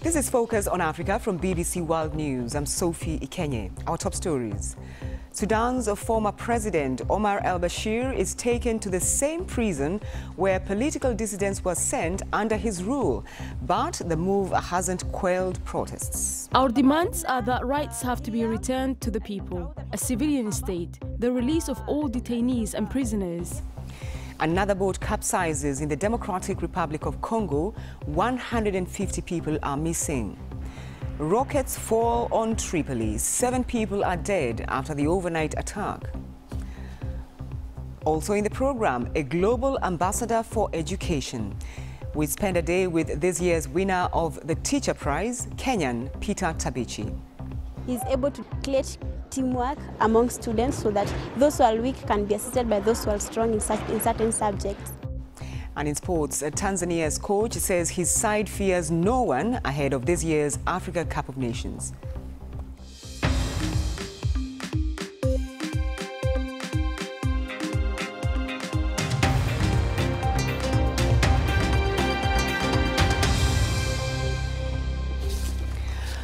This is Focus on Africa from BBC World News. I'm Sophie Ikenye. Our top stories. Sudan's former president, Omar al-Bashir, is taken to the same prison where political dissidents were sent under his rule. But the move hasn't quelled protests. Our demands are that rights have to be returned to the people, a civilian state, the release of all detainees and prisoners. Another boat capsizes in the Democratic Republic of Congo. 150 people are missing. Rockets fall on Tripoli. 7 people are dead after the overnight attack. Also in the program, a global ambassador for education. We spend a day with this year's winner of the Teacher Prize, Kenyan Peter Tabichi. He's able to create teamwork among students so that those who are weak can be assisted by those who are strong in certain subjects. And in sports, Tanzania's coach says his side fears no one ahead of this year's Africa Cup of Nations.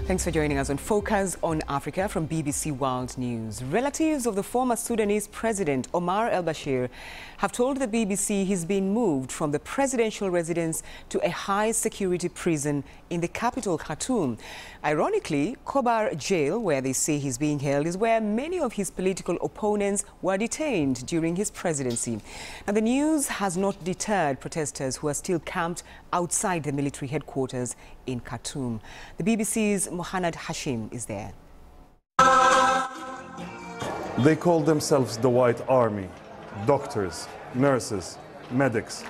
Thanks for joining us on Focus on Africa from BBC World News. Relatives of the former Sudanese president, Omar al-Bashir, have told the BBC he's been moved from the presidential residence to a high-security prison in the capital, Khartoum. Ironically, Kobar jail, where they say he's being held, is where many of his political opponents were detained during his presidency. Now, the news has not deterred protesters who are still camped outside the military headquarters in Khartoum. The BBC's Mohamed Hashim is there. They call themselves the White Army. Doctors, nurses, medics,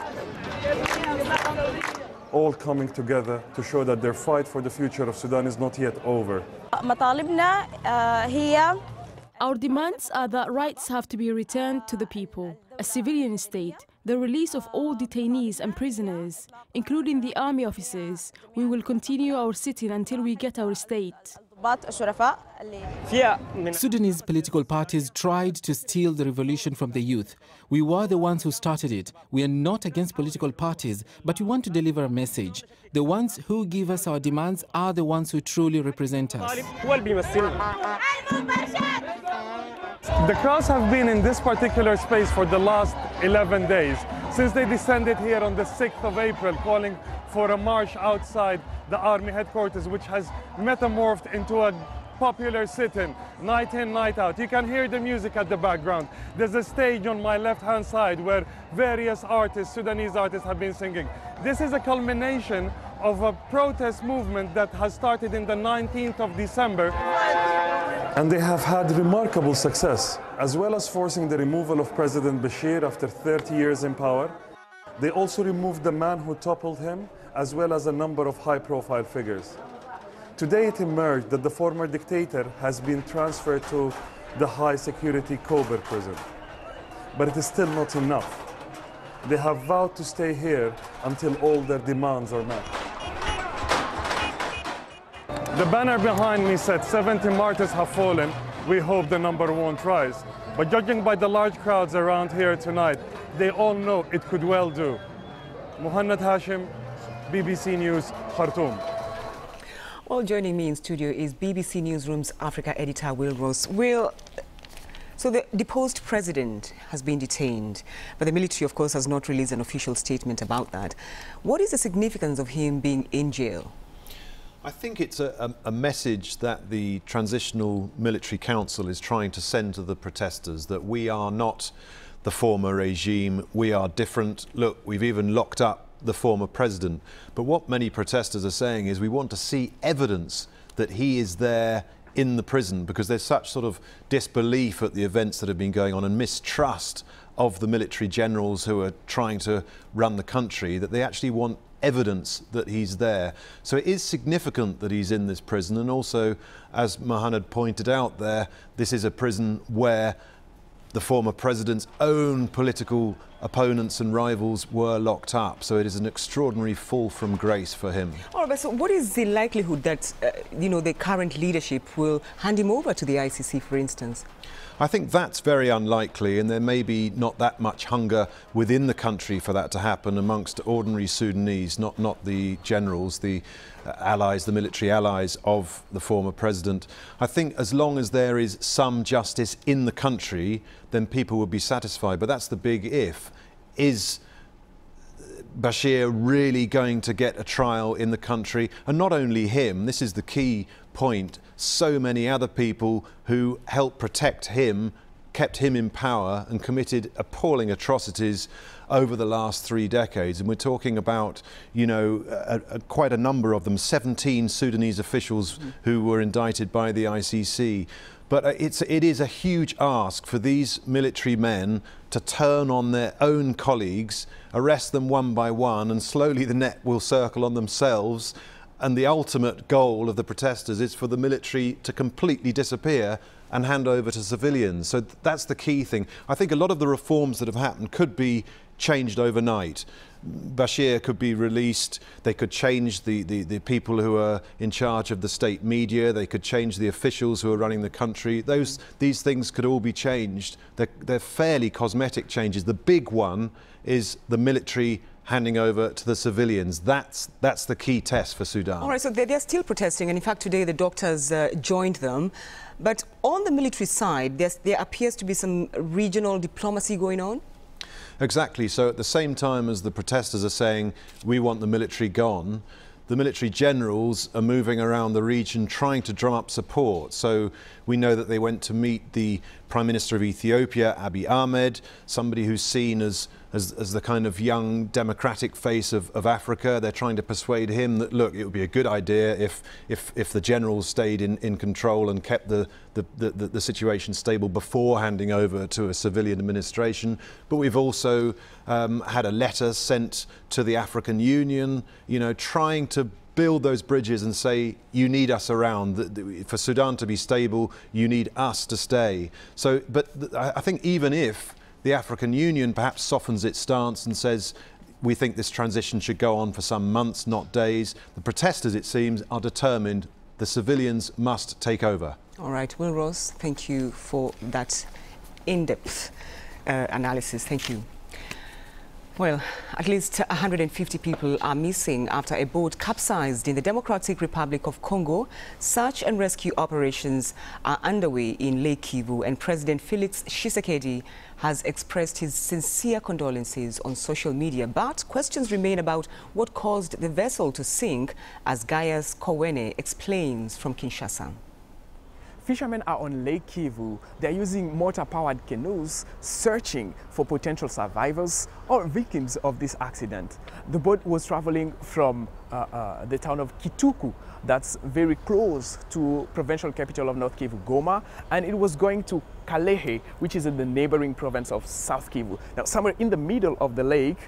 all coming together to show that their fight for the future of Sudan is not yet over. Our demands are that rights have to be returned to the people, a civilian state, the release of all detainees and prisoners, including the army officers. We will continue our sitting until we get our state. Sudanese political parties tried to steal the revolution from the youth. We were the ones who started it. We are not against political parties, but we want to deliver a message. The ones who give us our demands are the ones who truly represent us. The crowds have been in this particular space for the last 11 days, since they descended here on the 6th of April, calling for a march outside the army headquarters, which has metamorphed into a popular sit-in, night in, night out. You can hear the music at the background. There's a stage on my left-hand side where various artists, Sudanese artists, have been singing. This is a culmination of a protest movement that has started in the 19th of December. And they have had remarkable success, as well as forcing the removal of President Bashir after 30 years in power. They also removed the man who toppled him, as well as a number of high-profile figures. Today it emerged that the former dictator has been transferred to the high-security Kober prison. But it is still not enough. They have vowed to stay here until all their demands are met. The banner behind me said 70 martyrs have fallen. We hope the number won't rise. But judging by the large crowds around here tonight, they all know it could well do. Mohamed Hashim, BBC News, Khartoum. Well, joining me in studio is BBC Newsroom's Africa editor, Will Ross. Will, so the deposed president has been detained, but the military, of course, has not released an official statement about that. What is the significance of him being in jail? I think it's a message that the Transitional Military Council is trying to send to the protesters, that we are not the former regime, we are different. Look, we've even locked up the former president. But what many protesters are saying is we want to see evidence that he is there in the prison, because there's such sort of disbelief at the events that have been going on and mistrust of the military generals who are trying to run the country, that they actually want evidence that he's there. So it is significant that he's in this prison, and also, as Mohamed pointed out there, this is a prison where the former president's own political opponents and rivals were locked up. So it is an extraordinary fall from grace for him. All right, so what is the likelihood that, the current leadership will hand him over to the ICC, for instance? I think that's very unlikely, and there may be not that much hunger within the country for that to happen amongst ordinary Sudanese, not the generals, the allies, the military allies of the former president. I think as long as there is some justice in the country, then people will be satisfied. But that's the big if. Is Bashir really going to get a trial in the country? And not only him, this is the key point, so many other people who helped protect him, kept him in power and committed appalling atrocities over the last 3 decades. And we're talking about, quite a number of them, 17 Sudanese officials who were indicted by the ICC. But it is a huge ask for these military men to turn on their own colleagues, arrest them one by one, and slowly the net will circle on themselves. And the ultimate goal of the protesters is for the military to completely disappear and hand over to civilians. So that's the key thing. I think a lot of the reforms that have happened could be changed overnight. Bashir could be released, they could change the people who are in charge of the state media, they could change the officials who are running the country. These things could all be changed. They're fairly cosmetic changes. The big one is the military handing over to the civilians. That's the key test for Sudan. All right, so they're still protesting, and in fact today the doctors joined them. But on the military side, there appears to be some regional diplomacy going on? Exactly. So at the same time as the protesters are saying, we want the military gone, the military generals are moving around the region trying to drum up support. So we know that they went to meet the Prime Minister of Ethiopia, Abiy Ahmed, somebody who's seen as the kind of young democratic face of Africa. They're trying to persuade him that, look, it would be a good idea if the generals stayed in control and kept the situation stable before handing over to a civilian administration. But we've also had a letter sent to the African Union, trying to build those bridges and say, you need us around. For Sudan to be stable, you need us to stay. So, but I think even if the African Union perhaps softens its stance and says, we think this transition should go on for some months, not days, the protesters, it seems, are determined the civilians must take over. All right, Will Ross, thank you for that in-depth analysis. Thank you. Well, at least 150 people are missing after a boat capsized in the Democratic Republic of Congo. Search and rescue operations are underway in Lake Kivu, and President Felix Tshisekedi has expressed his sincere condolences on social media. But questions remain about what caused the vessel to sink, as Gaius Kowene explains from Kinshasa. Fishermen are on Lake Kivu. They're using motor-powered canoes, searching for potential survivors or victims of this accident. The boat was traveling from the town of Kituku, that's very close to provincial capital of North Kivu, Goma, and it was going to Kalehe, which is in the neighboring province of South Kivu. Now, somewhere in the middle of the lake,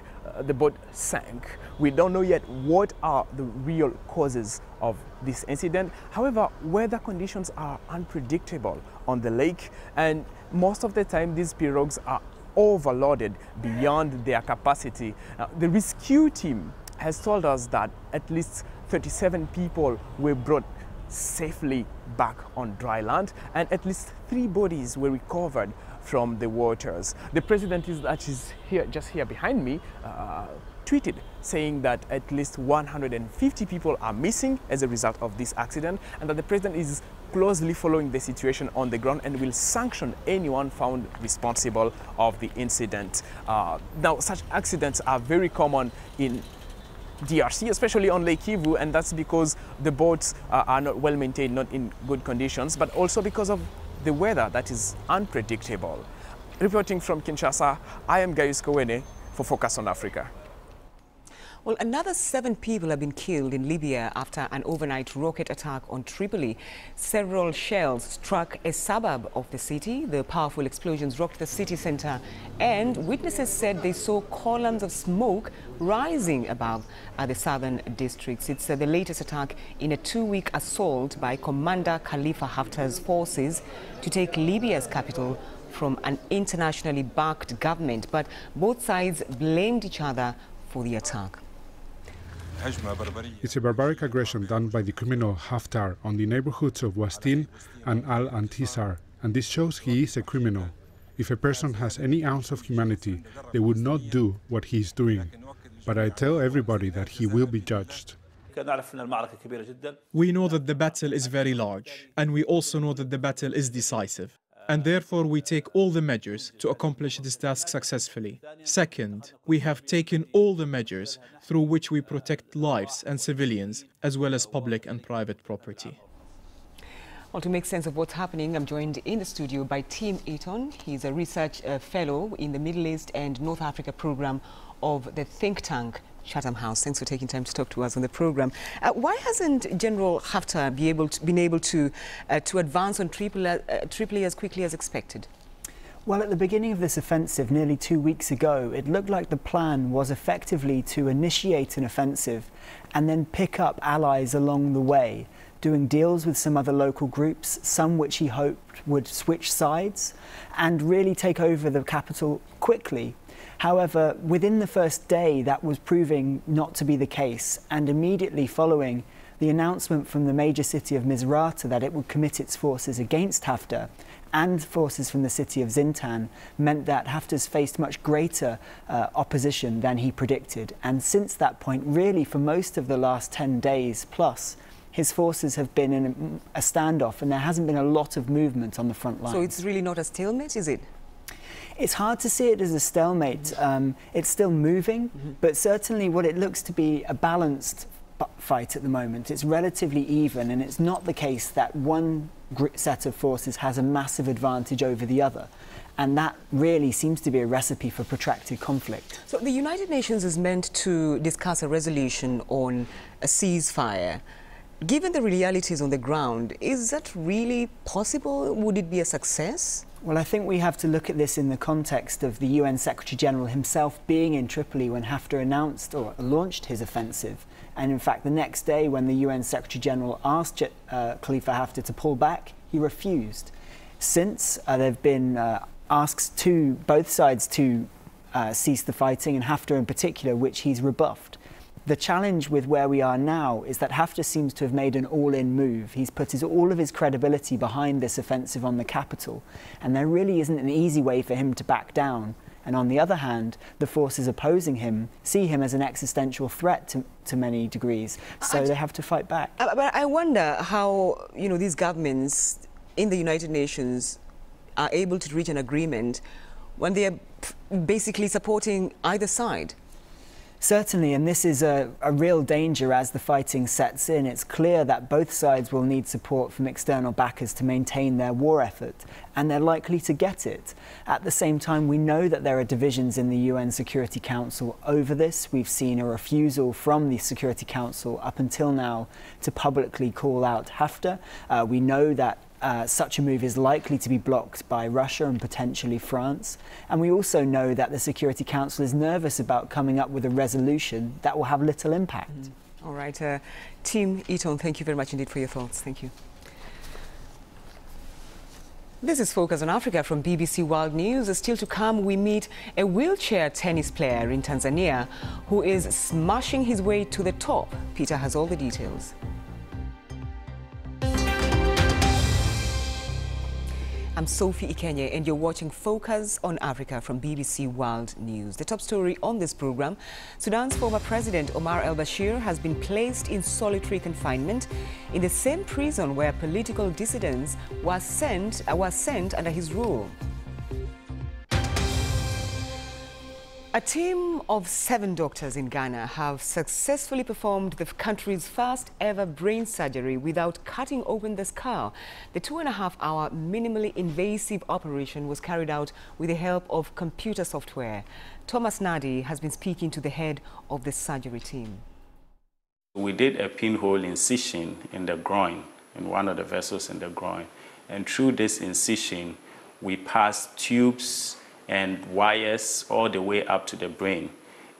the boat sank. We don't know yet what are the real causes of this incident. However, weather conditions are unpredictable on the lake, and most of the time these pirogues are overloaded beyond their capacity. Now, the rescue team has told us that at least 37 people were brought safely back on dry land, and at least 3 bodies were recovered from the waters. The president is here, just here behind me, tweeted saying that at least 150 people are missing as a result of this accident, and that the president is closely following the situation on the ground and will sanction anyone found responsible of the incident. Now, such accidents are very common in DRC, especially on Lake Kivu, and that's because the boats are not well maintained, not in good conditions, but also because of the weather that is unpredictable. Reporting from Kinshasa, I am Gaius Kowene for Focus on Africa. Well, another 7 people have been killed in Libya after an overnight rocket attack on Tripoli. Several shells struck a suburb of the city. The powerful explosions rocked the city center, and witnesses said they saw columns of smoke rising above the southern districts. It's the latest attack in a 2-week assault by Commander Khalifa Haftar's forces to take Libya's capital from an internationally backed government, but both sides blamed each other for the attack. It's a barbaric aggression done by the criminal Haftar on the neighborhoods of Wastil and al-Antisar, and this shows he is a criminal. If a person has any ounce of humanity, they would not do what he is doing. But I tell everybody that he will be judged. We know that the battle is very large, and we also know that the battle is decisive. And therefore we take all the measures to accomplish this task successfully. Second, we have taken all the measures through which we protect lives and civilians, as well as public and private property. Well, to make sense of what's happening, I'm joined in the studio by Tim Eaton. He's a research fellow in the Middle East and North Africa program of the think tank Chatham House. Thanks for taking time to talk to us on the program. Why hasn't General Haftar been able to advance on Tripoli as quickly as expected? Well, at the beginning of this offensive, nearly 2 weeks ago, it looked like the plan was effectively to initiate an offensive and then pick up allies along the way, doing deals with some other local groups, some which he hoped would switch sides and really take over the capital quickly. However, within the first day, that was proving not to be the case, and immediately following the announcement from the major city of Misrata that it would commit its forces against Haftar, and forces from the city of Zintan, meant that Haftar's faced much greater opposition than he predicted. And since that point, really for most of the last 10 days plus, his forces have been in a standoff, and there hasn't been a lot of movement on the front line. So it's really not a stalemate, is it? It's hard to see it as a stalemate. It's still moving, but certainly what it looks to be a balanced fight at the moment. It's relatively even, and it's not the case that one set of forces has a massive advantage over the other. And that really seems to be a recipe for protracted conflict. So the United Nations is meant to discuss a resolution on a ceasefire. Given the realities on the ground, is that really possible? Would it be a success? Well, I think we have to look at this in the context of the UN Secretary-General himself being in Tripoli when Haftar announced or launched his offensive. And in fact, the next day when the UN Secretary-General asked Khalifa Haftar to pull back, he refused. Since there have been asks to both sides to cease the fighting, and Haftar in particular, which he's rebuffed. The challenge with where we are now is that Haftar seems to have made an all-in move. He's put all of his credibility behind this offensive on the capital, and there really isn't an easy way for him to back down. And on the other hand, the forces opposing him see him as an existential threat to many degrees, so they have to fight back. But I wonder how, these governments in the United Nations are able to reach an agreement when they are basically supporting either side. Certainly, and this is a real danger as the fighting sets in. It's clear that both sides will need support from external backers to maintain their war effort, and they're likely to get it. At the same time, we know that there are divisions in the UN Security Council over this. We've seen a refusal from the Security Council up until now to publicly call out Haftar. We know that such a move is likely to be blocked by Russia and potentially France. And we also know that the Security Council is nervous about coming up with a resolution that will have little impact. All right. Tim Eaton, thank you very much indeed for your thoughts. Thank you. This is Focus on Africa from BBC World News. Still to come, we meet a wheelchair tennis player in Tanzania who is smashing his way to the top. Peter has all the details. I'm Sophie Ikenye, and you're watching Focus on Africa from BBC World News. The top story on this program: Sudan's former president Omar al-Bashir has been placed in solitary confinement in the same prison where political dissidents were sent under his rule. A team of 7 doctors in Ghana have successfully performed the country's first ever brain surgery without cutting open the skull. The 2.5-hour minimally invasive operation was carried out with the help of computer software. Thomas Nadi has been speaking to the head of the surgery team. We did a pinhole incision in the groin, in one of the vessels in the groin. And through this incision, we passed tubes and wires all the way up to the brain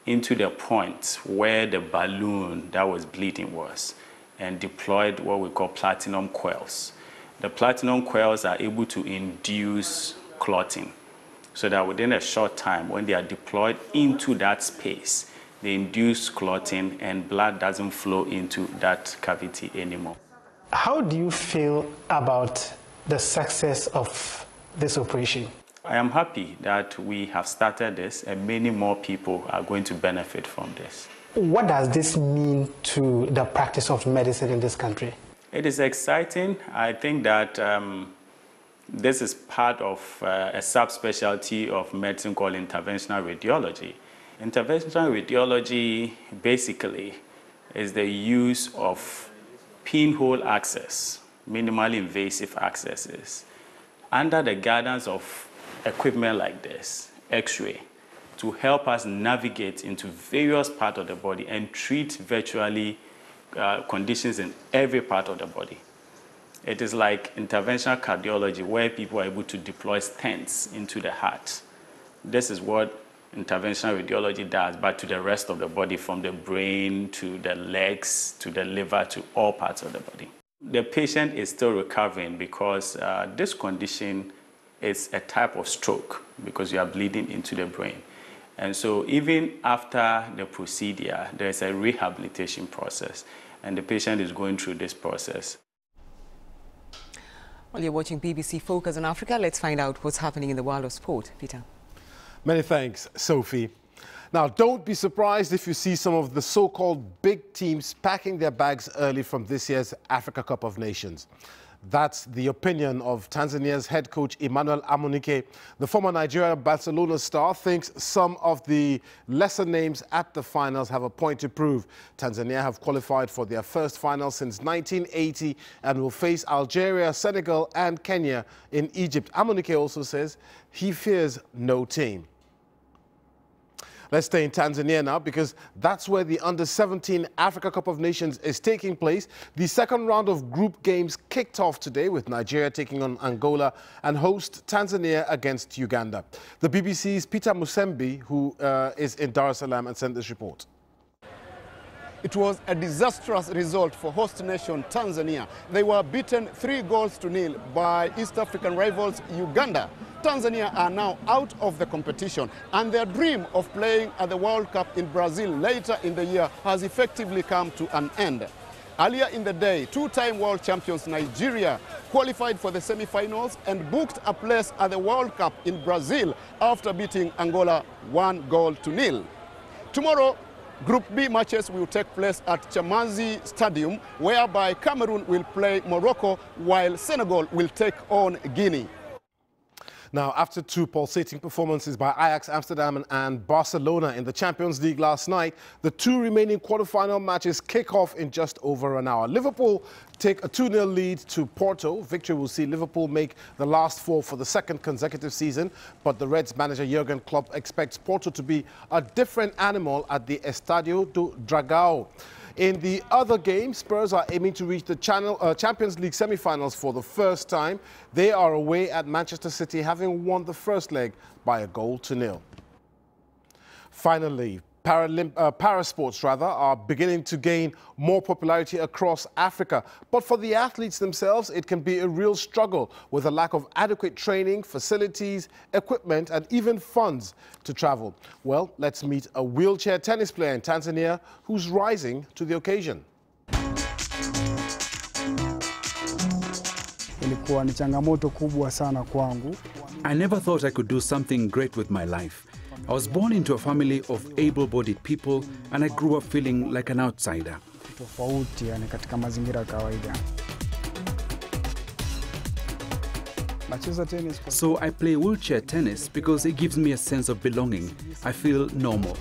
into the point where the balloon that was bleeding was, and deployed what we call platinum coils. The platinum coils are able to induce clotting, so that within a short time, when they are deployed into that space, they induce clotting and blood doesn't flow into that cavity anymore. How do you feel about the success of this operation? I am happy that we have started this and many more people are going to benefit from this. What does this mean to the practice of medicine in this country? It is exciting. I think that this is part of a subspecialty of medicine called interventional radiology. Interventional radiology basically is the use of pinhole access, minimally invasive accesses, under the guidance of equipment like this, X-ray, to help us navigate into various parts of the body and treat virtually conditions in every part of the body. It is like interventional cardiology, where people are able to deploy stents into the heart. This is what interventional radiology does, but to the rest of the body, from the brain to the legs to the liver to all parts of the body. The patient is still recovering because this condition is a type of stroke because you are bleeding into the brain. And so even after the procedure, there's a rehabilitation process, and the patient is going through this process. Well, you're watching BBC Focus on Africa. Let's find out what's happening in the world of sport. Peter. Many thanks, Sophie. Now, don't be surprised if you see some of the so-called big teams packing their bags early from this year's Africa Cup of Nations. That's the opinion of Tanzania's head coach Emmanuel Amunike. The former Nigeria Barcelona star thinks some of the lesser names at the finals have a point to prove. Tanzania have qualified for their first final since 1980 and will face Algeria, Senegal and Kenya in Egypt. Amunike also says he fears no team. Let's stay in Tanzania now, because that's where the Under-17 Africa Cup of Nations is taking place. The second round of group games kicked off today with Nigeria taking on Angola and host Tanzania against Uganda. The BBC's Peter Musembi, who is in Dar es Salaam, and sent this report. It was a disastrous result for host nation Tanzania. They were beaten 3-0 by East African rivals Uganda. Tanzania are now out of the competition, and their dream of playing at the World Cup in Brazil later in the year has effectively come to an end. Earlier in the day, two-time world champions Nigeria qualified for the semi-finals and booked a place at the World Cup in Brazil after beating Angola 1-0. Tomorrow, Group B matches will take place at Chamazi Stadium, whereby Cameroon will play Morocco while Senegal will take on Guinea. Now, after two pulsating performances by Ajax Amsterdam and Barcelona in the Champions League last night, the two remaining quarter-final matches kick off in just over an hour. Liverpool take a 2-0 lead to Porto. Victory will see Liverpool make the last four for the second consecutive season, but the Reds manager Jurgen Klopp expects Porto to be a different animal at the Estadio do Dragão. In the other game, Spurs are aiming to reach the Champions League semi-finals for the first time. They are away at Manchester City, having won the first leg by 1-0. Finally, parasports are beginning to gain more popularity across Africa. But for the athletes themselves, it can be a real struggle with a lack of adequate training, facilities, equipment, and even funds to travel. Well, let's meet a wheelchair tennis player in Tanzania who's rising to the occasion. Ilikuwa ni changamoto kubwa sana kwangu. I never thought I could do something great with my life. I was born into a family of able-bodied people, and I grew up feeling like an outsider. Tofauti, yani katika mazingira kawaida. So I play wheelchair tennis because it gives me a sense of belonging. I feel normal.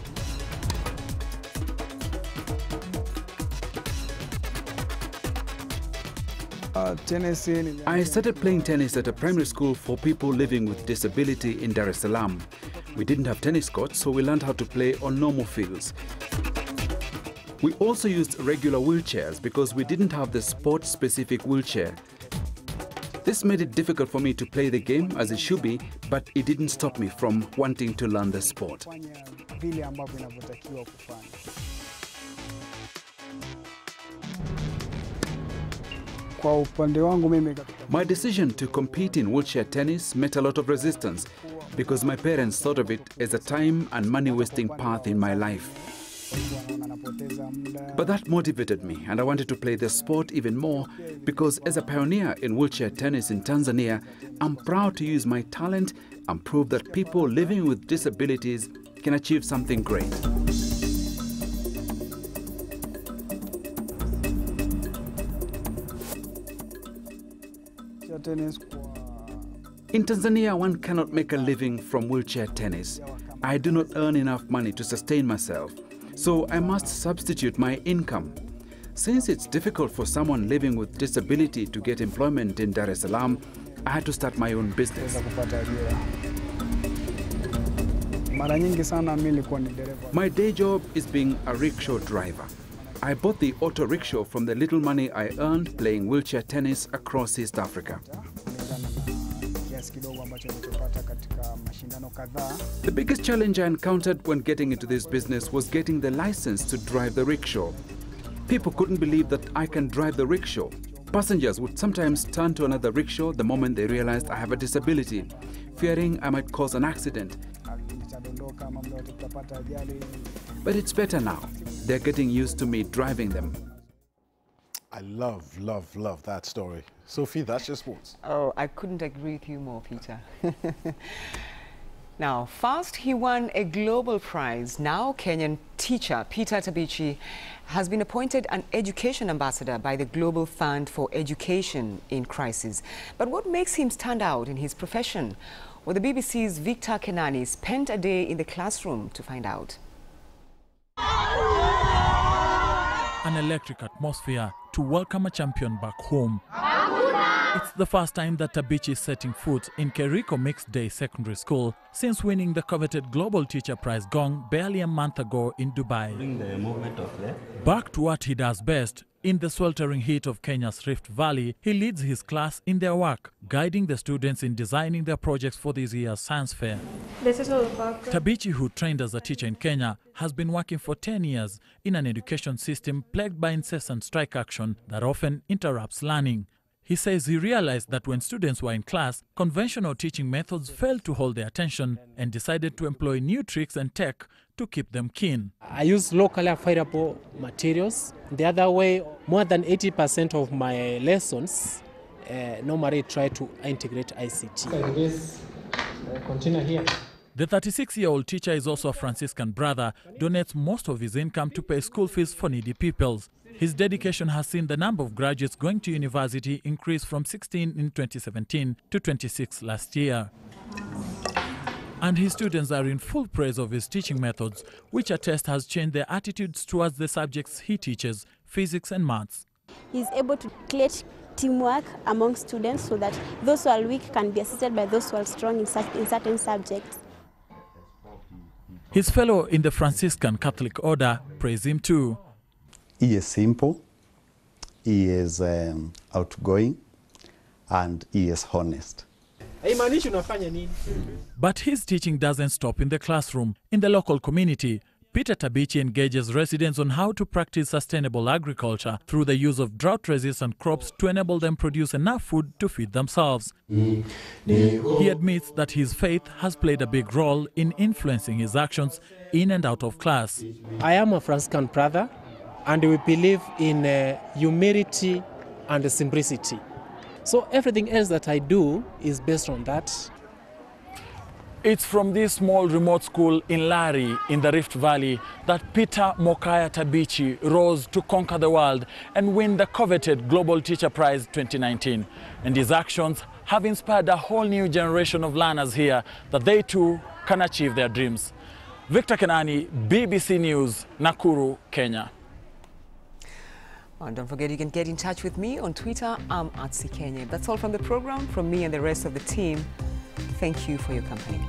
I started playing tennis at a primary school for people living with disability in Dar es Salaam. We didn't have tennis courts, so we learned how to play on normal fields. We also used regular wheelchairs because we didn't have the sport-specific wheelchair. This made it difficult for me to play the game as it should be, but it didn't stop me from wanting to learn the sport. My decision to compete in wheelchair tennis met a lot of resistance because my parents thought of it as a time and money-wasting path in my life. But that motivated me, and I wanted to play the sport even more because as a pioneer in wheelchair tennis in Tanzania, I'm proud to use my talent and prove that people living with disabilities can achieve something great. In Tanzania, one cannot make a living from wheelchair tennis. I do not earn enough money to sustain myself, so I must substitute my income. Since it's difficult for someone living with disability to get employment in Dar es Salaam, I had to start my own business. My day job is being a rickshaw driver. I bought the auto rickshaw from the little money I earned playing wheelchair tennis across East Africa. The biggest challenge I encountered when getting into this business was getting the license to drive the rickshaw. People couldn't believe that I can drive the rickshaw. Passengers would sometimes turn to another rickshaw the moment they realized I have a disability, fearing I might cause an accident. But it's better now. They're getting used to me driving them. I love that story. Sophie, that's your sports. Oh, I couldn't agree with you more, Peter. Now, first he won a global prize. Now Kenyan teacher Peter Tabichi has been appointed an education ambassador by the Global Fund for Education in Crisis. But what makes him stand out in his profession? Well, the BBC's Victor Kenani spent a day in the classroom to find out. An electric atmosphere to welcome a champion back home. It's the first time that Tabichi is setting foot in Keriko Mixed Day Secondary School since winning the coveted Global Teacher Prize gong barely a month ago in Dubai. Back to what he does best, in the sweltering heat of Kenya's Rift Valley, he leads his class in their work, guiding the students in designing their projects for this year's science fair. This is all about Tabichi, who trained as a teacher in Kenya, has been working for 10 years in an education system plagued by incessant strike action that often interrupts learning. He says he realized that when students were in class, conventional teaching methods failed to hold their attention and decided to employ new tricks and tech to keep them keen. I use locally affordable materials. The other way, more than 80% of my lessons normally try to integrate ICT. Continue here. The 36-year-old teacher is also a Franciscan brother, donates most of his income to pay school fees for needy pupils. His dedication has seen the number of graduates going to university increase from 16 in 2017 to 26 last year. And his students are in full praise of his teaching methods, which attest has changed their attitudes towards the subjects he teaches, physics and maths. He's able to create teamwork among students so that those who are weak can be assisted by those who are strong in certain subjects. His fellow in the Franciscan Catholic order praise him too. He is simple, he is outgoing, and he is honest. But his teaching doesn't stop in the classroom. In the local community, Peter Tabichi engages residents on how to practice sustainable agriculture through the use of drought-resistant crops to enable them produce enough food to feed themselves. He admits that his faith has played a big role in influencing his actions in and out of class. I am a Franciscan brother, and we believe in humility and simplicity. So everything else that I do is based on that. It's from this small remote school in Lari in the Rift Valley that Peter Mokaya Tabichi rose to conquer the world and win the coveted Global Teacher Prize 2019. And his actions have inspired a whole new generation of learners here that they too can achieve their dreams. Victor Kenani, BBC News, Nakuru, Kenya. And don't forget, you can get in touch with me on Twitter. I'm @CKenya. That's all from the program. From me and the rest of the team, thank you for your company.